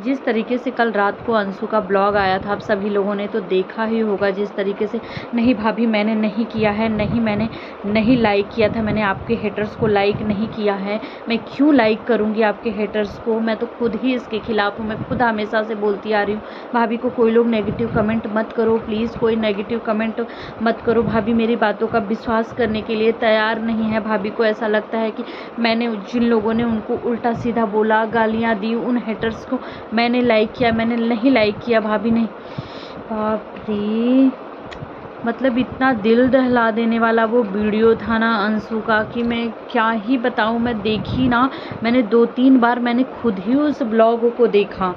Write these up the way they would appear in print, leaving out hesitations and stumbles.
जिस तरीके से कल रात को अंशु का ब्लॉग आया था, आप सभी लोगों ने तो देखा ही होगा जिस तरीके से। नहीं भाभी मैंने नहीं किया है, नहीं मैंने नहीं लाइक किया था, मैंने आपके हेटर्स को लाइक नहीं किया है, मैं क्यों लाइक करूँगी आपके हेटर्स को, मैं तो खुद ही इसके खिलाफ़ हूँ। मैं खुद हमेशा से बोलती आ रही हूँ भाभी को कोई लोग नेगेटिव कमेंट मत करो, प्लीज़ कोई नेगेटिव कमेंट मत करो। भाभी मेरी बातों का विश्वास करने के लिए तैयार नहीं है। भाभी को ऐसा लगता है कि मैंने जिन लोगों ने उनको उल्टा सीधा बोला, गालियाँ दी, उन हेटर्स को मैंने लाइक किया, मैंने नहीं लाइक किया। भाभी नहीं, बाप रे, मतलब इतना दिल दहला देने वाला वो वीडियो था ना अंशु का कि मैं क्या ही बताऊं। मैं देखी ना, मैंने 2-3 बार मैंने खुद ही उस ब्लॉग को देखा।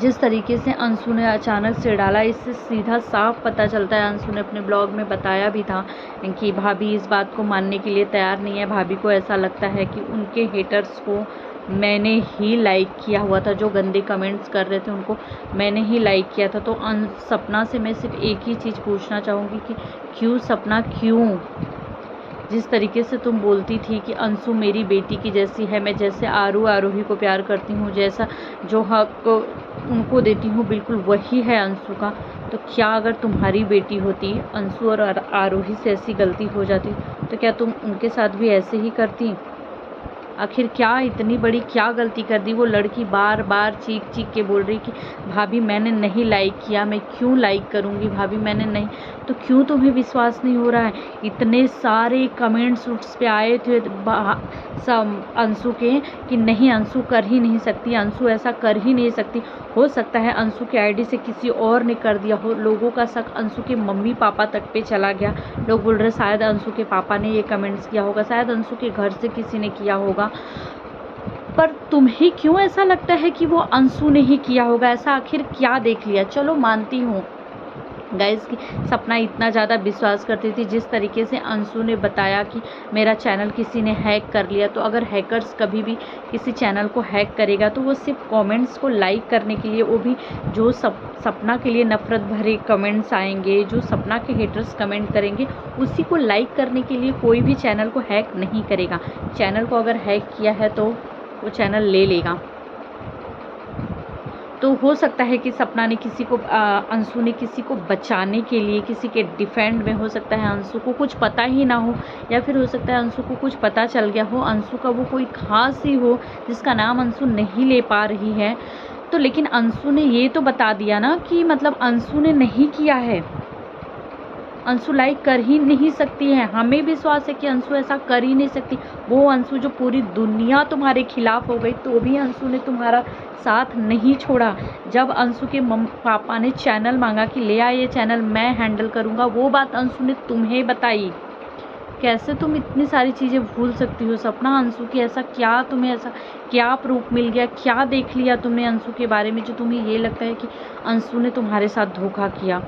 जिस तरीके से अंशु ने अचानक से डाला, इससे सीधा साफ पता चलता है, अंशु ने अपने ब्लॉग में बताया भी था कि भाभी इस बात को मानने के लिए तैयार नहीं है। भाभी को ऐसा लगता है कि उनके हेटर्स को मैंने ही लाइक किया हुआ था, जो गंदे कमेंट्स कर रहे थे उनको मैंने ही लाइक किया था। तो सपना से मैं सिर्फ एक ही चीज़ पूछना चाहूँगी कि क्यों सपना, क्यों? जिस तरीके से तुम बोलती थी कि अंशु मेरी बेटी की जैसी है, मैं जैसे आरोही को प्यार करती हूँ, जैसा जो हक उनको देती हूँ बिल्कुल वही है अंशु का, तो क्या अगर तुम्हारी बेटी होती, अंशु और आरोही से ऐसी गलती हो जाती, तो क्या तुम उनके साथ भी ऐसे ही करती? आखिर क्या इतनी बड़ी क्या गलती कर दी? वो लड़की बार बार चीख चीख के बोल रही कि भाभी मैंने नहीं लाइक किया, मैं क्यों लाइक करूँगी, भाभी मैंने नहीं। तो क्यों तुम्हें विश्वास नहीं हो रहा है? इतने सारे कमेंट्स उस पे आए थे सब अंशु के कि नहीं अंशु कर ही नहीं सकती, अंशु ऐसा कर ही नहीं सकती। हो सकता है अंशु की आईडी से किसी और ने कर दिया हो। लोगों का शक अंशु के मम्मी पापा तक पे चला गया। लोग बोल रहे शायद अंशु के पापा ने ये कमेंट्स किया होगा, शायद अंशु के घर से किसी ने किया होगा। पर तुम्हें क्यों ऐसा लगता है कि वो अंशु ने ही किया होगा? ऐसा आखिर क्या देख लिया? चलो मानती हूँ गाइस की सपना इतना ज़्यादा विश्वास करती थी। जिस तरीके से अंशु ने बताया कि मेरा चैनल किसी ने हैक कर लिया, तो अगर हैकर्स कभी भी किसी चैनल को हैक करेगा तो वो सिर्फ कमेंट्स को लाइक करने के लिए, वो भी जो सपना के लिए नफ़रत भरे कमेंट्स आएंगे, जो सपना के हेटर्स कमेंट करेंगे, उसी को लाइक करने के लिए कोई भी चैनल को हैक नहीं करेगा। चैनल को अगर हैक किया है तो वो चैनल ले लेगा। तो हो सकता है कि सपना ने किसी को अंशु ने किसी को बचाने के लिए, किसी के डिफेंड में, हो सकता है अंशु को कुछ पता ही ना हो, या फिर हो सकता है अंशु को कुछ पता चल गया हो, अंशु का वो कोई खास ही हो जिसका नाम अंशु नहीं ले पा रही है। तो लेकिन अंशु ने ये तो बता दिया ना कि मतलब अंशु ने नहीं किया है, अंशु लाइक कर ही नहीं सकती है। हमें विश्वास है कि अंशु ऐसा कर ही नहीं सकती। वो अंशु जो पूरी दुनिया तुम्हारे खिलाफ हो गई तो भी अंशु ने तुम्हारा साथ नहीं छोड़ा। जब अंशु के पापा ने चैनल मांगा कि ले आए ये चैनल, मैं हैंडल करूँगा, वो बात अंशु ने तुम्हें बताई। कैसे तुम इतनी सारी चीज़ें भूल सकती हो सपना? अंशु की ऐसा क्या, तुम्हें ऐसा क्या प्रूफ मिल गया, क्या देख लिया तुमने अंशु के बारे में जो तुम्हें ये लगता है कि अंशु ने तुम्हारे साथ धोखा किया?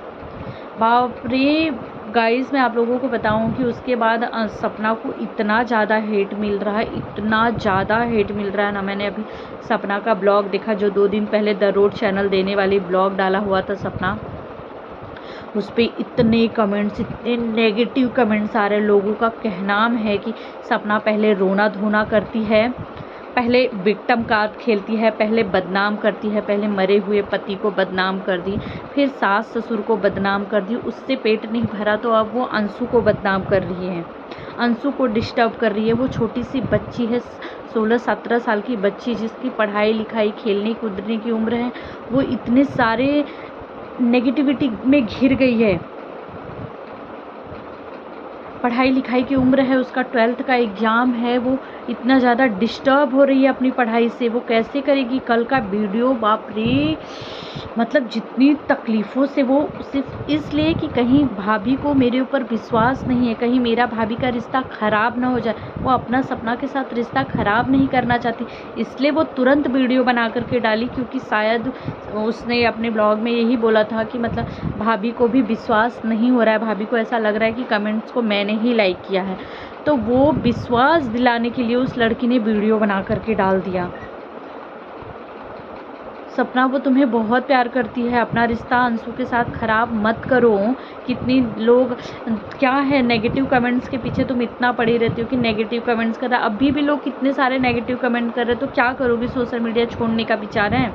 बाप रे गाइस, मैं आप लोगों को बताऊं कि उसके बाद सपना को इतना ज़्यादा हेट मिल रहा है, इतना ज़्यादा हेट मिल रहा है ना। मैंने अभी सपना का ब्लॉग देखा जो 2 दिन पहले द रोड चैनल देने वाली ब्लॉग डाला हुआ था सपना, उस पर इतने कमेंट्स, इतने नेगेटिव कमेंट्स आ रहे। लोगों का कहना है कि सपना पहले रोना धोना करती है, पहले विक्टिम कार्ड खेलती है, पहले बदनाम करती है, पहले मरे हुए पति को बदनाम कर दी, फिर सास ससुर को बदनाम कर दी, उससे पेट नहीं भरा तो अब वो अंशु को बदनाम कर रही है, अंशु को डिस्टर्ब कर रही है। वो छोटी सी बच्ची है, 16-17 साल की बच्ची जिसकी पढ़ाई लिखाई खेलने कूदने की उम्र है, वो इतने सारे नेगेटिविटी में घिर गई है। पढ़ाई लिखाई की उम्र है, उसका 12th का एग्ज़ाम है, वो इतना ज़्यादा डिस्टर्ब हो रही है अपनी पढ़ाई से। वो कैसे करेगी कल का वीडियो? बाप रे, मतलब जितनी तकलीफ़ों से वो, सिर्फ इसलिए कि कहीं भाभी को मेरे ऊपर विश्वास नहीं है, कहीं मेरा भाभी का रिश्ता ख़राब ना हो जाए। वो अपना सपना के साथ रिश्ता ख़राब नहीं करना चाहती, इसलिए वो तुरंत वीडियो बना करके डाली, क्योंकि शायद उसने अपने ब्लॉग में यही बोला था कि मतलब भाभी को भी विश्वास नहीं हो रहा है, भाभी को ऐसा लग रहा है कि कमेंट्स को मैंने ही लाइक किया है। तो वो विश्वास दिलाने के लिए उस लड़की ने वीडियो बना करके डाल दिया। सपना वो तुम्हें बहुत प्यार करती है, अपना रिश्ता अंशु के साथ ख़राब मत करो। कितनी लोग क्या है नेगेटिव कमेंट्स के पीछे तुम इतना पड़ी रहती हो कि नेगेटिव कमेंट्स कर रहा, अभी भी लोग कितने सारे नेगेटिव कमेंट कर रहे, तो क्या करोगी? सोशल मीडिया छोड़ने का विचार है?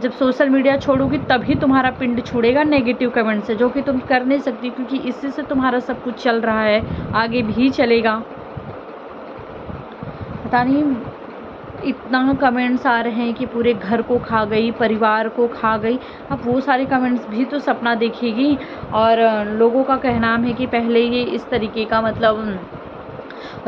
जब सोशल मीडिया छोड़ोगी तभी तुम्हारा पिंड छोड़ेगा नेगेटिव कमेंट से, जो कि तुम कर नहीं सकती, क्योंकि इसी से तुम्हारा सब कुछ चल रहा है, आगे भी चलेगा। पता नहीं इतना कमेंट्स आ रहे हैं कि पूरे घर को खा गई, परिवार को खा गई। अब वो सारे कमेंट्स भी तो सपना देखेगी। और लोगों का कहना है कि पहले ये इस तरीके का मतलब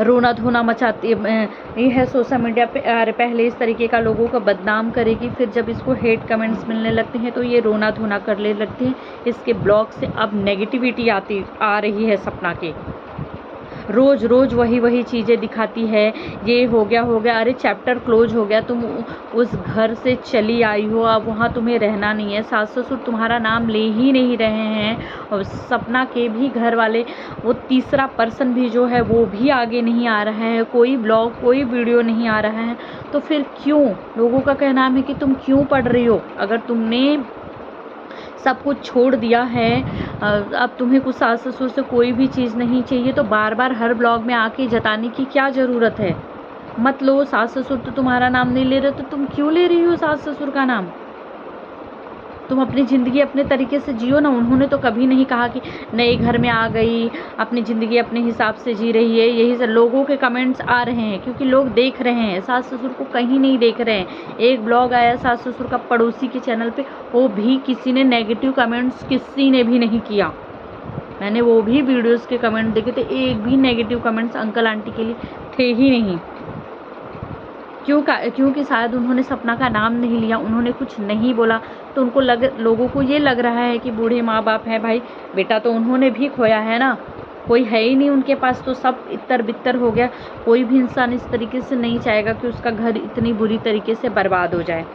रोना धोना मचाती ये है सोशल मीडिया पे, अरे पहले इस तरीके का लोगों का बदनाम करेगी, फिर जब इसको हेट कमेंट्स मिलने लगते हैं तो ये रोना धोना करने लगती है। इसके ब्लॉग से अब नेगेटिविटी आ रही है सपना के, रोज़ रोज़ वही चीज़ें दिखाती है। ये हो गया अरे चैप्टर क्लोज हो गया, तुम उस घर से चली आई हो, अब वहाँ तुम्हें रहना नहीं है, सास ससुर तुम्हारा नाम ले ही नहीं रहे हैं। और सपना के भी घर वाले, वो तीसरा पर्सन भी जो है वो भी आगे नहीं आ रहा है, कोई ब्लॉग कोई वीडियो नहीं आ रहा है। तो फिर क्यों? लोगों का कहना है कि तुम क्यों पढ़ रही हो? अगर तुमने सब कुछ छोड़ दिया है, अब तुम्हें कुछ सास ससुर से कोई भी चीज़ नहीं चाहिए, तो बार बार हर ब्लॉग में आके जताने की क्या ज़रूरत है? मत लो, सास ससुर तो तुम्हारा नाम नहीं ले रहे, तो तुम क्यों ले रही हो सास ससुर का नाम? तुम अपनी ज़िंदगी अपने तरीके से जियो ना। उन्होंने तो कभी नहीं कहा कि नए घर में आ गई, अपनी ज़िंदगी अपने हिसाब से जी रही है। यही सब लोगों के कमेंट्स आ रहे हैं, क्योंकि लोग देख रहे हैं, सास ससुर को कहीं नहीं देख रहे हैं। एक ब्लॉग आया सास ससुर का पड़ोसी के चैनल पे, वो भी किसी ने नेगेटिव कमेंट्स किसी ने भी नहीं किया। मैंने वो भी वीडियोज़ के कमेंट देखे थे, एक भी नेगेटिव कमेंट्स अंकल आंटी के लिए थे ही नहीं। क्योंकि शायद उन्होंने सपना का नाम नहीं लिया, उन्होंने कुछ नहीं बोला, तो उनको लोगों को ये लग रहा है कि बूढ़े माँ बाप हैं, भाई बेटा तो उन्होंने भी खोया है ना, कोई है ही नहीं उनके पास, तो सब इतर बितर हो गया। कोई भी इंसान इस तरीके से नहीं चाहेगा कि उसका घर इतनी बुरी तरीके से बर्बाद हो जाए।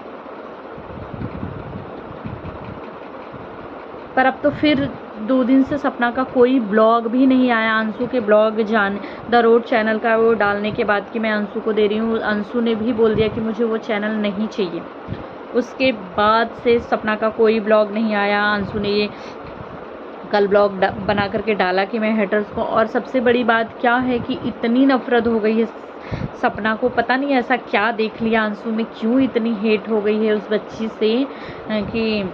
पर अब तो फिर 2 दिन से सपना का कोई ब्लॉग भी नहीं आया। अंशु के ब्लॉग द रोड चैनल का वो डालने के बाद कि मैं अंशु को दे रही हूँ, अंशु ने भी बोल दिया कि मुझे वो चैनल नहीं चाहिए। उसके बाद से सपना का कोई ब्लॉग नहीं आया। अंशु ने ये कल ब्लॉग बना करके डाला कि मैं हेटर्स को, और सबसे बड़ी बात क्या है कि इतनी नफरत हो गई है सपना को, पता नहीं ऐसा क्या देख लिया अंशु में, क्यों इतनी हेट हो गई है उस बच्ची से कि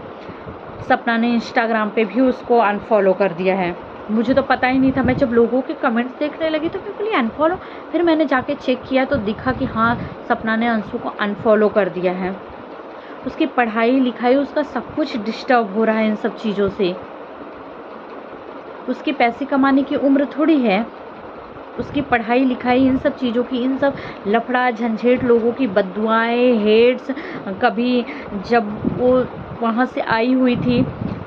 सपना ने इंस्टाग्राम पे भी उसको अनफॉलो कर दिया है। मुझे तो पता ही नहीं था, मैं जब लोगों के कमेंट्स देखने लगी तो मैं बोली अनफॉलो, फिर मैंने जाके चेक किया तो दिखा कि हाँ सपना ने अंशु को अनफॉलो कर दिया है। उसकी पढ़ाई लिखाई, उसका सब कुछ डिस्टर्ब हो रहा है इन सब चीज़ों से। उसकी पैसे कमाने की उम्र थोड़ी है, उसकी पढ़ाई लिखाई इन सब चीज़ों की, इन सब लफड़ा झंझट, लोगों की बद्दुआएं, हेट्स। कभी जब वो वहाँ से आई हुई थी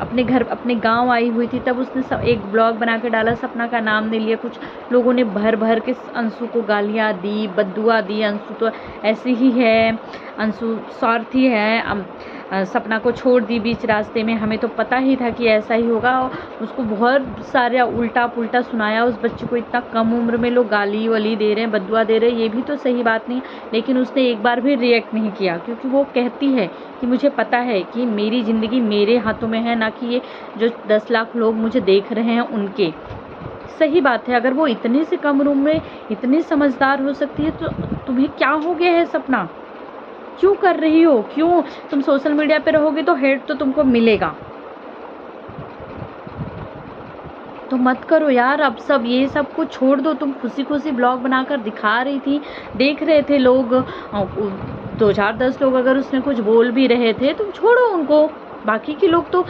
अपने घर, अपने गांव आई हुई थी, तब उसने एक ब्लॉग बना के डाला, सपना का नाम नहीं लिया। कुछ लोगों ने भर भर के अंशु को गालियाँ दी, बद्दुआ दी, अंशु तो ऐसी ही है, अंशु स्वार्थी है, सपना को छोड़ दी बीच रास्ते में, हमें तो पता ही था कि ऐसा ही होगा। उसको बहुत सारे उल्टा पुल्टा सुनाया। उस बच्चे को इतना कम उम्र में लोग गाली वाली दे रहे हैं, बद्दुआ दे रहे हैं, ये भी तो सही बात नहीं। लेकिन उसने एक बार भी रिएक्ट नहीं किया, क्योंकि वो कहती है कि मुझे पता है कि मेरी ज़िंदगी मेरे हाथों में है, ना कि ये जो 10 लाख लोग मुझे देख रहे हैं उनके। सही बात है, अगर वो इतने से कम उम्र में इतनी समझदार हो सकती है तो तुम्हें क्या हो गया है सपना? क्यों कर रही हो? क्यों तुम सोशल मीडिया पे रहोगे तो हेट तो तुमको मिलेगा। तो मत करो यार, अब सब ये सब कुछ छोड़ दो। तुम खुशी खुशी ब्लॉग बनाकर दिखा रही थी, देख रहे थे लोग, 2-4-10 लोग अगर उसमें कुछ बोल भी रहे थे, तुम छोड़ो उनको। बाकी के लोग तो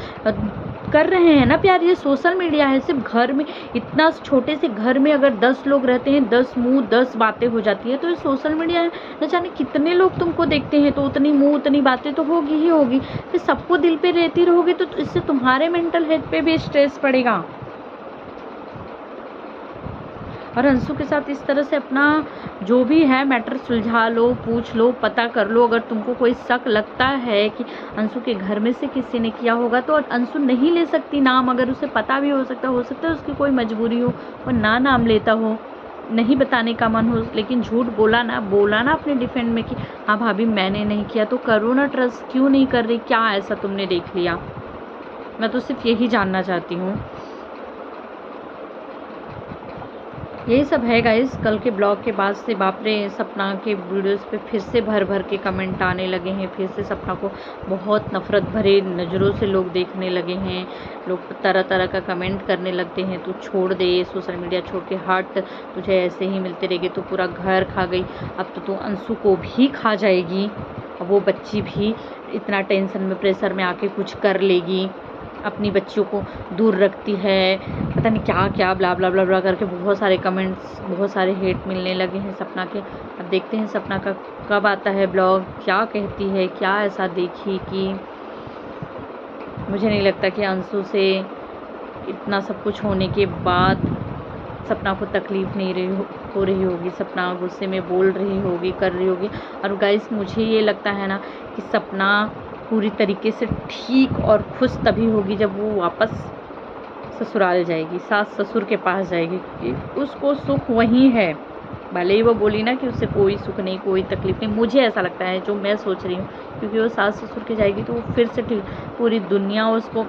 कर रहे हैं ना प्यार। ये सोशल मीडिया है, सिर्फ घर में, इतना छोटे से घर में अगर 10 लोग रहते हैं, 10 मुंह 10 बातें हो जाती है। तो ये सोशल मीडिया है, न जाने कितने लोग तुमको देखते हैं, तो उतनी मुंह उतनी बातें तो होगी ही होगी। फिर सबको दिल पे रहती रहोगे तो इससे तुम्हारे मेंटल हेल्थ पे भी स्ट्रेस पड़ेगा। और अंशु के साथ इस तरह से अपना जो भी है मैटर सुलझा लो, पूछ लो, पता कर लो। अगर तुमको कोई शक लगता है कि अंशु के घर में से किसी ने किया होगा, तो अंशु नहीं ले सकती नाम। अगर उसे पता भी हो सकता है उसकी कोई मजबूरी हो, वो ना नाम लेता हो। नहीं बताने का मन हो, लेकिन झूठ बोला ना अपने डिफेंड में कि हाँ भाभी मैंने नहीं किया, तो करो ना ट्रस्ट, क्यों नहीं कर रही, क्या ऐसा तुमने देख लिया? मैं तो सिर्फ यही जानना चाहती हूँ। यही सब है गाइस। कल के ब्लॉग के बाद से बाप रे, सपना के वीडियोस पे फिर से भर भर के कमेंट आने लगे हैं। फिर से सपना को बहुत नफ़रत भरे नज़रों से लोग देखने लगे हैं। लोग तरह तरह का कमेंट करने लगते हैं, तू छोड़ दे, सोशल मीडिया छोड़ के हट, तुझे ऐसे ही मिलते रहेंगे तो पूरा घर खा गई, अब तो तू अंशु को भी खा जाएगी, अब वो बच्ची भी इतना टेंशन में प्रेशर में आके कुछ कर लेगी, अपनी बच्चियों को दूर रखती है, पता नहीं क्या क्या ब्ला ब्ला ब्ला ब्ला करके बहुत सारे कमेंट्स, बहुत सारे हेट मिलने लगे हैं सपना के। अब देखते हैं सपना का कब आता है ब्लॉग, क्या कहती है, क्या ऐसा देखी कि मुझे नहीं लगता कि अंशु से इतना सब कुछ होने के बाद सपना को तकलीफ़ नहीं हो रही होगी। सपना गुस्से में बोल रही होगी, कर रही होगी। और गाइस मुझे ये लगता है ना कि सपना पूरी तरीके से ठीक और खुश तभी होगी जब वो वापस ससुराल जाएगी, सास ससुर के पास जाएगी, क्योंकि उसको सुख वहीं है। भले ही वो बोली ना कि उससे कोई सुख नहीं, कोई तकलीफ़ नहीं, मुझे ऐसा लगता है, जो मैं सोच रही हूँ, क्योंकि वो सास ससुर के जाएगी तो वो फिर से ठीक, पूरी दुनिया उसको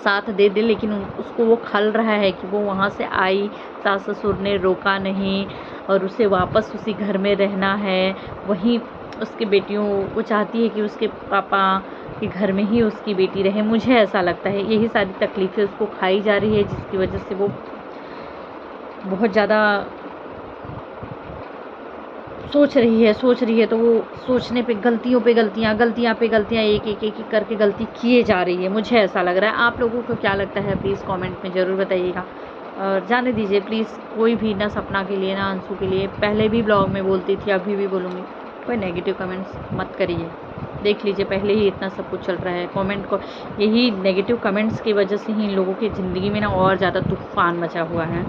साथ दे दे, लेकिन उसको वो खल रहा है कि वो वहाँ से आई, सास ससुर ने रोका नहीं और उसे वापस उसी घर में रहना है। वहीं उसकी बेटियों, वो चाहती है कि उसके पापा के घर में ही उसकी बेटी रहे। मुझे ऐसा लगता है यही सारी तकलीफ़ें उसको खाई जा रही है, जिसकी वजह से वो बहुत ज़्यादा सोच रही है। तो वो सोचने पे गलतियाँ पे गलतियाँ एक करके गलती किए जा रही है, मुझे ऐसा लग रहा है। आप लोगों को क्या लगता है प्लीज़ कमेंट में ज़रूर बताइएगा और जाने दीजिए प्लीज़। कोई भी ना सपना के लिए ना अंशु के लिए, पहले भी ब्लॉग में बोलती थी, अभी भी बोलूँगी, कोई नेगेटिव कमेंट्स मत करिए। देख लीजिए पहले ही इतना सब कुछ चल रहा है, कमेंट को यही नेगेटिव कमेंट्स की वजह से ही इन लोगों की ज़िंदगी में ना और ज़्यादा तूफ़ान मचा हुआ है।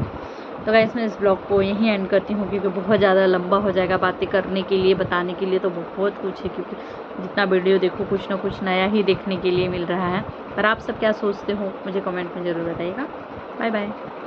तो गाइस मैं इस ब्लॉग को यहीं एंड करती हूँ, क्योंकि बहुत ज़्यादा लंबा हो जाएगा। बातें करने के लिए, बताने के लिए तो बहुत कुछ है, क्योंकि जितना वीडियो देखो कुछ ना कुछ नया ही देखने के लिए मिल रहा है। पर आप सब क्या सोचते हो मुझे कमेंट में ज़रूर बताइएगा। Bye bye.